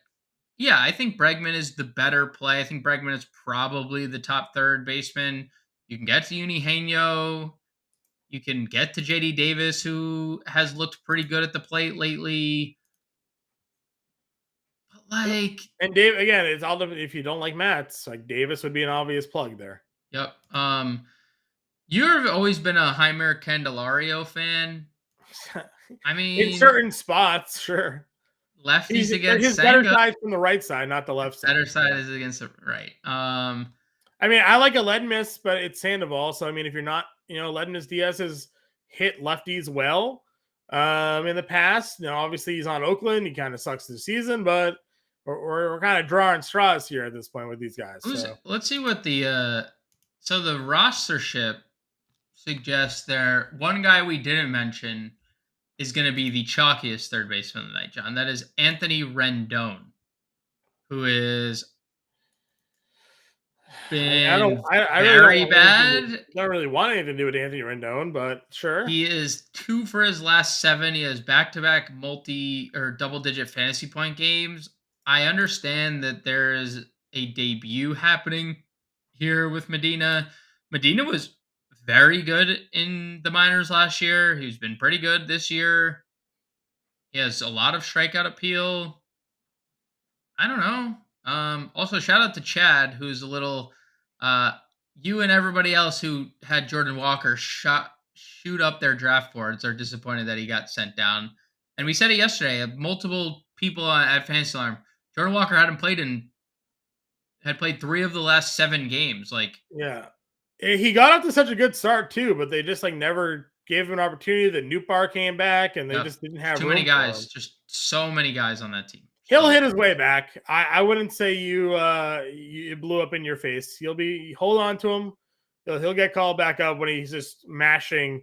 yeah, I think Bregman is the better play. I think Bregman is probably the top third baseman. You can get to Eugenio. You can get to JD Davis, who has looked pretty good at the plate lately. But like, and Dave again, it's all different. If you don't like Mats, like Davis would be an obvious plug there. Yep. You've always been a Heimer Candelario fan. I mean, in certain spots, sure. Lefties against his better side from the right side, not the left side. Better side is against the right. I mean, I like a Ledmus, but it's Sandoval. So I mean, if you're not, Ledmus Diaz has hit lefties well in the past. Obviously he's on Oakland. He kind of sucks this season, but we're kind of drawing straws here at this point with these guys. So. Let's see what the rostership suggests there. One guy we didn't mention is going to be the chalkiest third baseman of the night, John. That is Anthony Rendon, who is been very bad. I don't really want anything to do with Anthony Rendon, but sure. He is 2 for his last 7. He has back-to-back double-digit fantasy point games. I understand that there is a debut happening here with Medina, Medina was very good in the minors last year. He's been pretty good this year. He has a lot of strikeout appeal. I don't know. Also, shout out to Chad, who's a little. Uh, you and everybody else who had Jordan Walker shoot up their draft boards are disappointed that he got sent down. And we said it yesterday. Multiple people at Fantasy Alarm. Jordan Walker had played 3 of the last 7 games. Like, Yeah. He got off to such a good start too, but they just like never gave him an opportunity. The Newbar came back and they yep, just didn't have too room many for him. guys. Just so many guys on that team. He'll So hit his way back. I wouldn't say you blew up in your face. Hold on to him. He'll get called back up when he's just mashing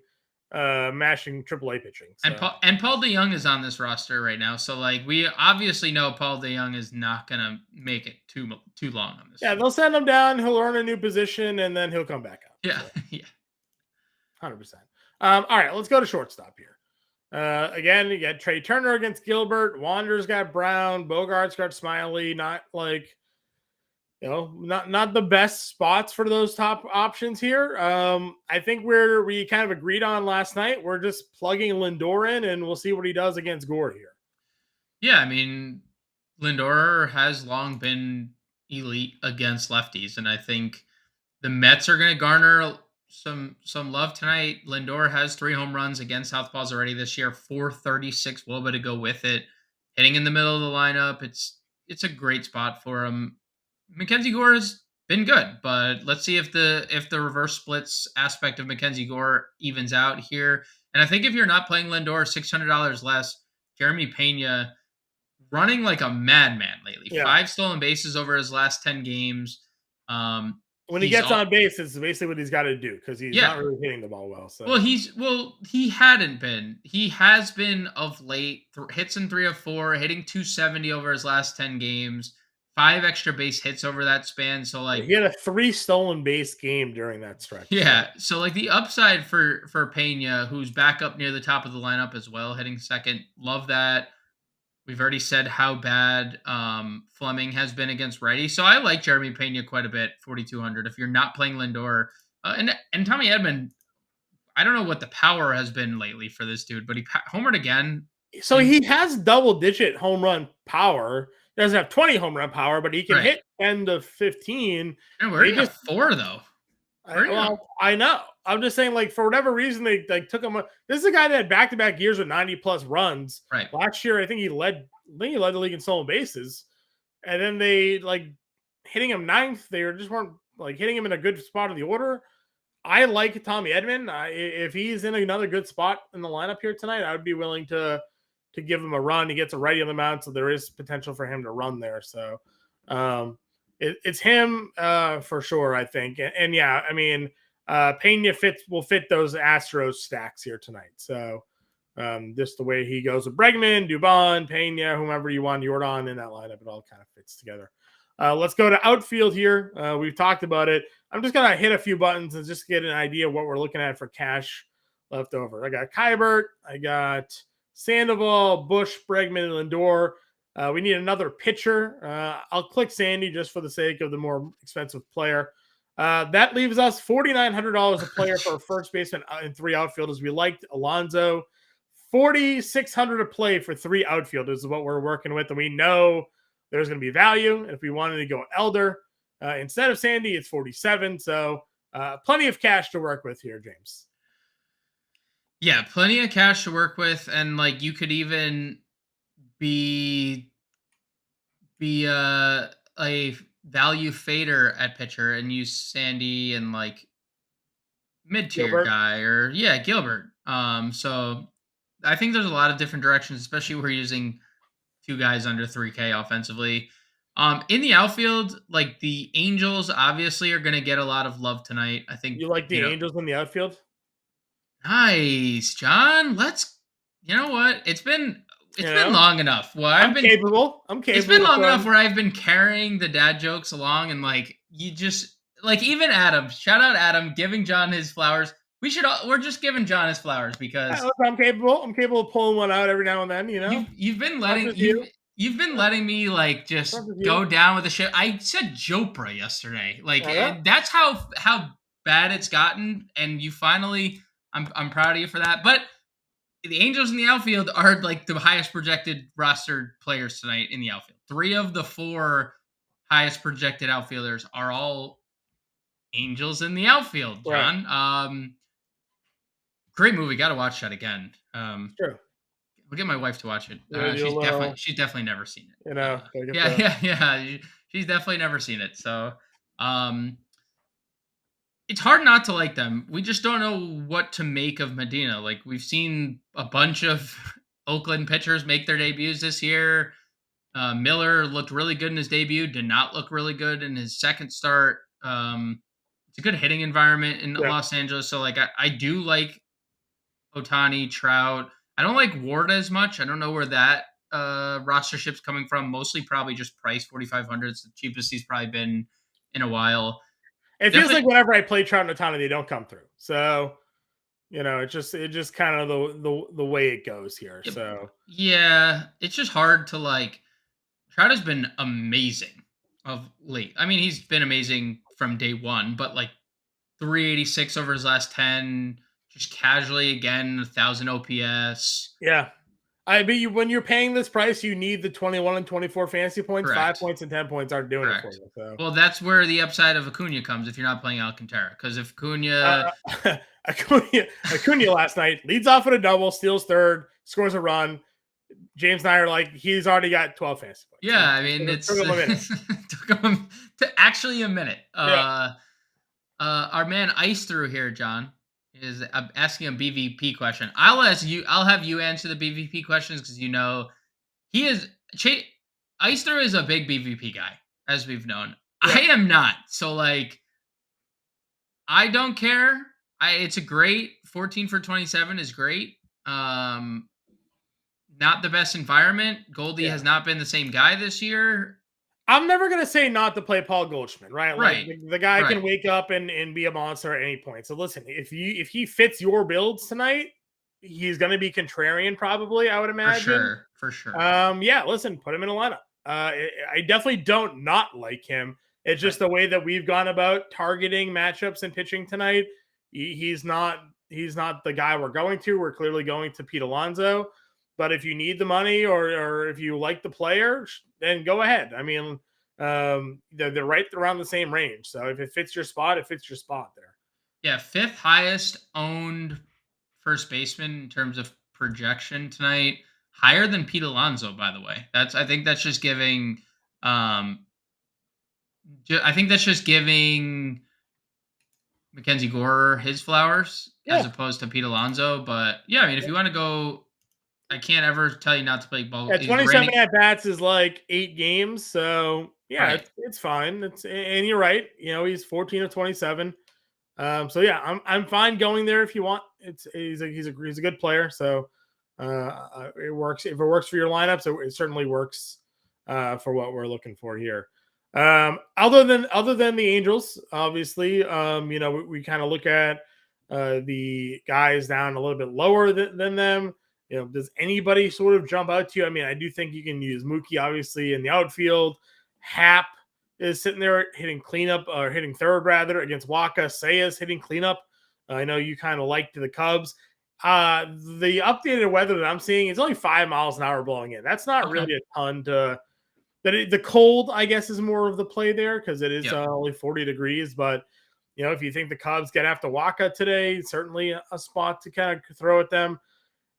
AAA pitching. So. and Paul DeYoung is on this roster right now. So like we obviously know Paul DeYoung is not gonna make it too long on this. Yeah, they'll send him down. He'll earn a new position and then he'll come back up. Yeah, so. yeah. 100%. All right, let's go to shortstop here. Again, you got Trey Turner against Gilbert. Wander's got Brown. Bogart's got Smiley. Not like, not the best spots for those top options here. I think we kind of agreed on last night. We're just plugging Lindor in, and we'll see what he does against Gore here. Yeah, I mean, Lindor has long been elite against lefties, and I think the Mets are going to garner some love tonight. Lindor has 3 home runs against Southpaws already this year, 436 WOBA to go with it. Hitting in the middle of the lineup, it's a great spot for him. Mackenzie Gore has been good, but let's see if the reverse splits aspect of Mackenzie Gore evens out here. And I think if you're not playing Lindor, $600 less, Jeremy Pena running like a madman lately. Yeah. 5 stolen bases over his last 10 games. When he gets on base, it's basically what he's got to do because he's not really hitting the ball well. So he hadn't been. He has been of late. Hits in 3 of 4, hitting 270 over his last 10 games. 5 extra base hits over that span. So like he had a 3 stolen base game during that stretch. Yeah. So like the upside for Pena, who's back up near the top of the lineup as well, hitting second. Love that. We've already said how bad Fleming has been against righty. So I like Jeremy Pena quite a bit, 4,200. If you're not playing Lindor and Tommy Edman, I don't know what the power has been lately for this dude, but he homered again. So he has double-digit home run power. He doesn't have 20 home run power, but he can hit 10 to 15. And we're just 4 though. I know. I'm just saying, like, for whatever reason, they took him. This is a guy that had back-to-back years with 90+ runs. Right. Last year, I think he led the league in stolen bases, and then they hitting him 9th. They just weren't hitting him in a good spot of the order. I like Tommy Edman. If he's in another good spot in the lineup here tonight, I would be willing to give him a run. He gets a righty on the mound, so there is potential for him to run there. So it's him for sure, I think. And yeah, I mean, Pena will fit those Astros stacks here tonight. So just the way he goes with Bregman, Dubon, Pena, whomever you want Jordan in that lineup, it all kind of fits together. Let's go to outfield here. We've talked about it. I'm just going to hit a few buttons and just get an idea of what we're looking at for cash left over. I got Kybert. I got Sandoval, Bush, Bregman, and Lindor. We need another pitcher. I'll click Sandy just for the sake of the more expensive player. That leaves us $4,900 a player for a first baseman and 3 outfielders. We liked Alonso. $4,600 a play for 3 outfielders is what we're working with, and we know there's going to be value. And if we wanted to go Elder instead of Sandy, it's 47. So plenty of cash to work with here, James. Yeah, plenty of cash to work with, and you could even be a value fader at pitcher and use Sandy and mid-tier guy or Gilbert. So I think there's a lot of different directions, especially where we're using 2 guys under 3K offensively. In the outfield, the Angels obviously are going to get a lot of love tonight. I think you like the Angels in the outfield. Nice, John. You know what? It's been long enough. Well, I'm capable. It's been long enough where I've been carrying the dad jokes along, and you just even Adam. Shout out Adam, giving John his flowers. We're just giving John his flowers because I'm capable. I'm capable of pulling one out every now and then. You've been letting you've been letting me just go down with the shit. I said Jopra yesterday. That's how bad it's gotten, and you finally, I'm proud of you for that. But the Angels in the outfield are like the highest projected rostered players tonight in the outfield. 3 of the 4 highest projected outfielders are all Angels in the outfield, Right. John. Great movie. Got to watch that again. True. We'll get my wife to watch it. You do a little, She's definitely never seen it. gotta get Yeah, the. yeah, yeah. She's definitely never seen it. So, um, it's hard not to like them. We just don't know what to make of Medina. Like we've seen a bunch of Oakland pitchers make their debuts this year. Miller looked really good in his debut. Did not look really good in his second start. It's a good hitting environment in Yeah. Los Angeles. So like I do like Otani, Trout. I don't like Ward as much. I don't know where that rostership's coming from. Mostly probably just price 4,500. It's the cheapest he's probably been in a while. It feels like Definitely, whenever I play Trout and Otani, they don't come through. So it just kind of the way it goes here. So yeah. It's just hard to like. Trout has been amazing of late. I mean, he's been amazing from day one, but like 386 over his last 10, just casually again, 1,000 OPS. yeah, I mean, when you're paying this price, you need the 21 and 24 fantasy points. 5 Correct. points and 10 points aren't doing it for Correct. you. So Well, that's where the upside of Acuna comes if you're not playing Alcantara. Because if Acuna, Acuna last night leads off with a double, steals third, scores a run. James and I are like, he's already got 12 fantasy points. yeah, I mean, It it's took him a minute. took him to actually a minute. Yeah. Our man Ice Through here, John, is asking a BVP question. I'll have you answer the BVP questions because he is. Ice Through is a big BVP guy, as we've known. Yeah. I am not. So like, I don't care. It's a great 14 for 27 is great. Not the best environment. Goldie has not been the same guy this year. I'm never gonna say not to play Paul Goldschmidt, right? Like Right. the guy Right. can wake up and be a monster at any point. So listen, if he fits your builds tonight, he's gonna be contrarian, probably, I would imagine. For sure. Yeah, listen, put him in a lineup. I definitely don't not like him. It's just the way that we've gone about targeting matchups and pitching tonight. He's not the guy we're going to. We're clearly going to Pete Alonso. But if you need the money or if you like the player, then go ahead. I mean, they're right around the same range. So if it fits your spot, it fits your spot there. Yeah, 5th highest owned first baseman in terms of projection tonight. Higher than Pete Alonso, by the way. I think that's just giving Mackenzie Gore his flowers as opposed to Pete Alonso. But yeah, I mean, if you want to go, I can't ever tell you not to play ball. Yeah, 27 at bats is like 8 games, so yeah, Right. it's fine. And you're right. He's 14 of 27. So yeah, I'm fine going there if you want. He's a good player, so it works. If it works for your lineups, it certainly works for what we're looking for here. Other than the Angels, obviously, we kind of look at the guys down a little bit lower than them. Does anybody sort of jump out to you? I mean, I do think you can use Mookie, obviously, in the outfield. Hap is sitting there hitting cleanup, or hitting third, rather, against Waka. Seiya's hitting cleanup. I know you kind of liked the Cubs. The updated weather that I'm seeing is only 5 miles an hour blowing in. That's not really a ton to... The cold, I guess, is more of the play there because it is only 40 degrees. But, if you think the Cubs get after Waka today, certainly a spot to kind of throw at them.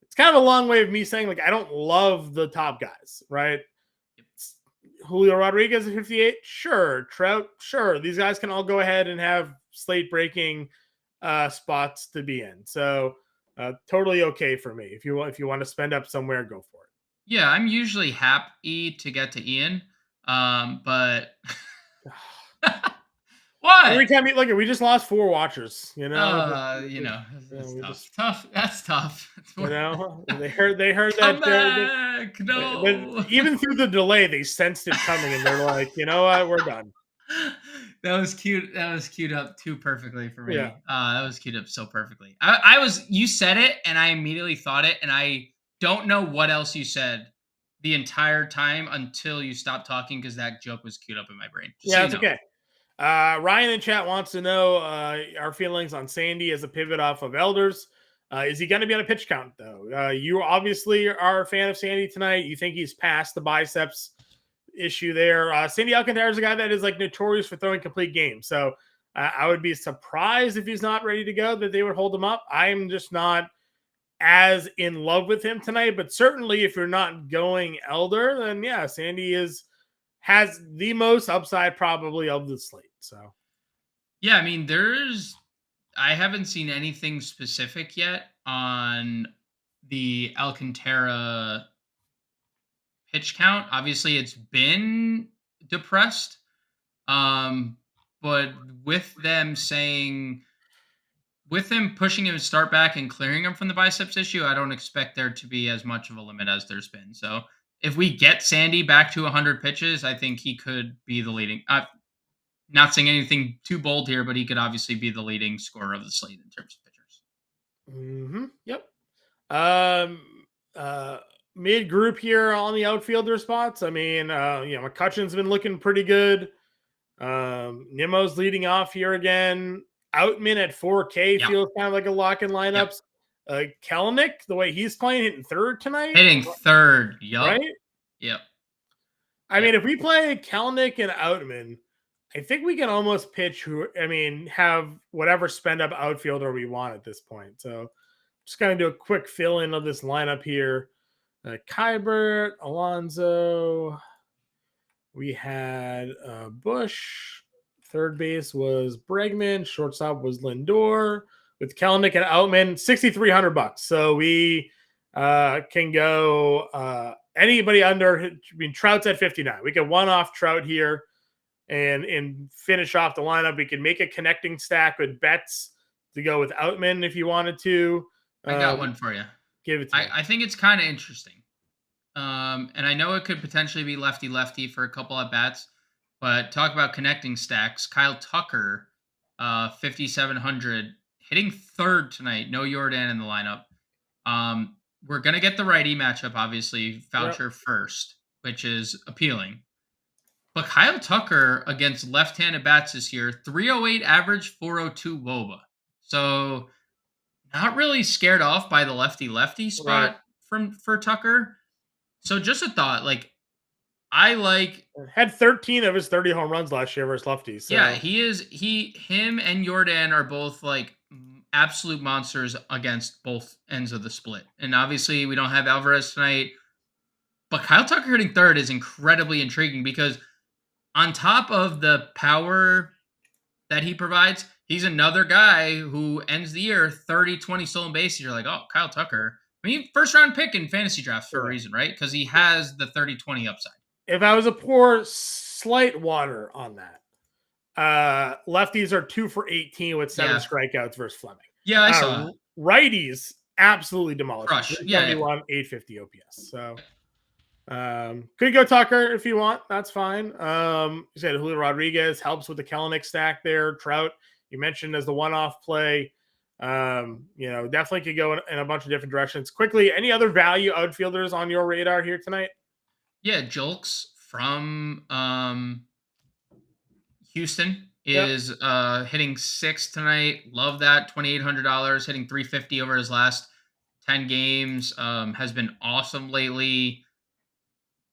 It's kind of a long way of me saying, like, I don't love the top guys, right? Julio Rodriguez at 58, sure. Trout, sure. These guys can all go ahead and have slate breaking spots to be in. So totally okay for me. If you want to spend up somewhere, go for it. Yeah, I'm usually happy to get to Ian, but what? Every time you look at, we just lost 4 watchers. That's tough. That's tough. They heard Come that. Back. No. Even through the delay, they sensed it coming, and they're like, you know what, we're done. That was cute. That was queued up too perfectly for me. Yeah. That was queued up so perfectly. You said it, and I immediately thought it, and I don't know what else you said the entire time until you stopped talking because that joke was queued up in my brain. It's okay. Ryan in chat wants to know our feelings on Sandy as a pivot off of Elders. Is he going to be on a pitch count, though? You obviously are a fan of Sandy tonight. You think he's past the biceps issue there. Sandy Alcantara is a guy that is like notorious for throwing complete games. So I would be surprised if he's not ready to go that they would hold him up. I'm just not as in love with him tonight. But certainly if you're not going Elder, then yeah, Sandy has the most upside probably of the slate. So Yeah, I mean, I haven't seen anything specific yet on the Alcantara pitch count. Obviously, it's been depressed. But with them saying, with them pushing him to start back and clearing him from the biceps issue, I don't expect there to be as much of a limit as there's been. So if we get Sandy back to 100 pitches, I think he could be the leading. Not saying anything too bold here, but he could obviously be the leading scorer of the slate in terms of pitchers. Yep. Um, uh, Mid group here on the outfielder spots. I mean, McCutcheon's been looking pretty good. Nimmo's leading off here again. Outman at 4K feels kind of like a lock in lineups. Kelenic, the way he's playing, hitting third tonight. Hitting third, right? Yep. I mean, if we play Kelenic and Outman, I think we can almost pitch have whatever spend up outfielder we want at this point. So just going to do a quick fill in of this lineup here. Kybert, Alonso. We had Bush. Third base was Bregman. Shortstop was Lindor. With Kelenic and Outman, $6,300. So we can go anybody under. I mean, Trout's at 59. We can one off Trout here and finish off the lineup. We can make a connecting stack with Betts to go with Outman if you wanted to. I got one for you. Give it to me. I think it's kind of interesting. And I know it could potentially be lefty for a couple at bats, but talk about connecting stacks. Kyle Tucker, 5,700, hitting third tonight. No Jordan in the lineup. We're going to get the righty matchup, obviously. Foucher first, which is appealing. But Kyle Tucker against left-handed bats this year, 308 average, 402 WOBA. So not really scared off by the lefty spot for Tucker. So just a thought, had 13 of his 30 home runs last year versus lefties. So. Yeah, him and Jordan are both like absolute monsters against both ends of the split. And obviously we don't have Alvarez tonight, but Kyle Tucker hitting third is incredibly intriguing because on top of the power that he provides, he's another guy who ends the year 30-20 stolen bases. You're like, oh, Kyle Tucker. I mean, first round pick in fantasy drafts for a reason, right? Because he has the 30-20 upside. If I was to pour slight water on that, lefties are 2 for 18 with 7 strikeouts versus Fleming. Yeah, I saw that. Righties absolutely demolished. Crush. 850 OPS. So could go Tucker if you want. That's fine. You said Julio Rodriguez helps with the Kelenic stack there. Trout, you mentioned as the one-off play. Definitely could go in a bunch of different directions. Quickly, any other value outfielders on your radar here tonight? Yeah, Julks from Houston is hitting 6 tonight. Love that. $2,800, hitting 350 over his last 10 games. Has been awesome lately.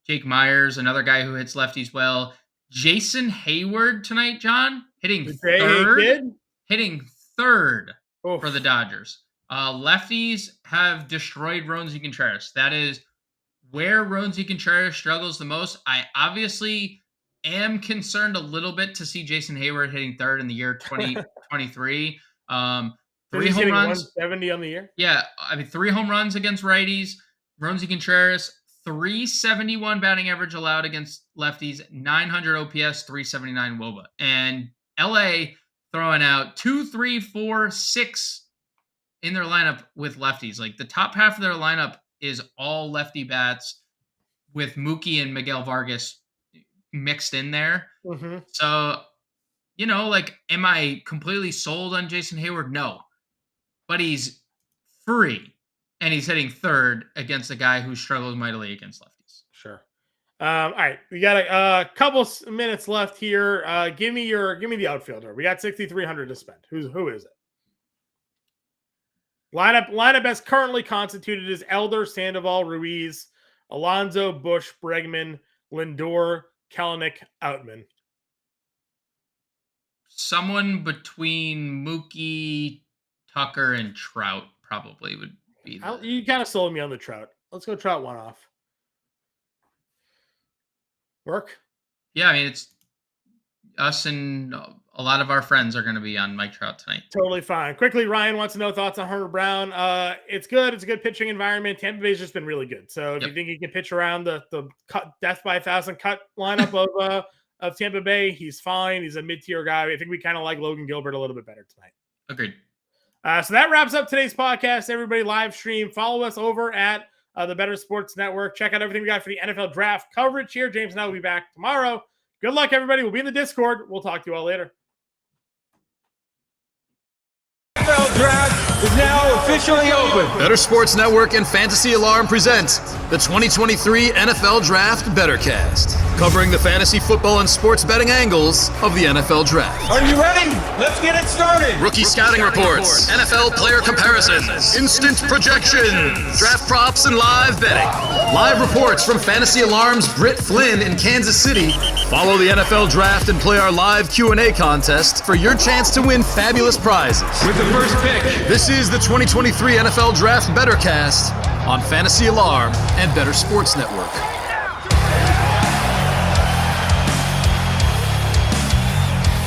Jake Myers, another guy who hits lefties well. Jason Hayward tonight, John, hitting third for the Dodgers. Lefties have destroyed Roansy Contreras. That is where Roansy Contreras struggles the most. I obviously am concerned a little bit to see Jason Hayward hitting third in the year 2023. 3 home runs. 170 on the year? Yeah, I mean, 3 home runs against righties. Roansy Contreras, 371 batting average allowed against lefties, 900 OPS, 379 WOBA. And LA throwing out 2, 3, 4, 6 in their lineup with lefties. Like the top half of their lineup is all lefty bats with Mookie and Miguel Vargas mixed in there. Mm-hmm. So, am I completely sold on Jason Hayward? No. But he's free. And he's hitting third against a guy who struggles mightily against lefties. Sure. All right, we got a couple minutes left here. Give me the outfielder. We got 6,300 to spend. Who is it? Lineup as currently constituted is Elder, Sandoval, Ruiz, Alonso, Bush, Bregman, Lindor, Kelenic, Outman. Someone between Mookie, Tucker, and Trout probably would be. You kind of sold me on the Trout. Let's go Trout one off. Work? Yeah, I mean, it's us and a lot of our friends are going to be on Mike Trout tonight. Totally fine. Quickly, Ryan wants to know thoughts on Hunter Brown. It's good. It's a good pitching environment. Tampa Bay's just been really good. So if you think he can pitch around the cut death by 1,000 cut lineup of Tampa Bay, he's fine. He's a mid-tier guy. I think we kind of like Logan Gilbert a little bit better tonight. Agreed. So that wraps up today's podcast. Everybody live stream. Follow us over at the Better Sports Network. Check out everything we got for the NFL draft coverage here. James and I will be back tomorrow. Good luck, everybody. We'll be in the Discord. We'll talk to you all later. NFL Draft is now officially open. Better Sports Network and Fantasy Alarm present the 2023 NFL Draft Bettercast, covering the fantasy football and sports betting angles of the NFL Draft. Are you ready? Let's get it started. Rookie scouting reports, NFL player comparisons, instant projections, draft props, and live betting. Live reports from Fantasy Alarm's Britt Flynn in Kansas City. Follow the NFL Draft and play our live Q&A contest for your chance to win fabulous prizes. With the first pick, This is the 2023 NFL Draft Bettercast on Fantasy Alarm and Better Sports Network.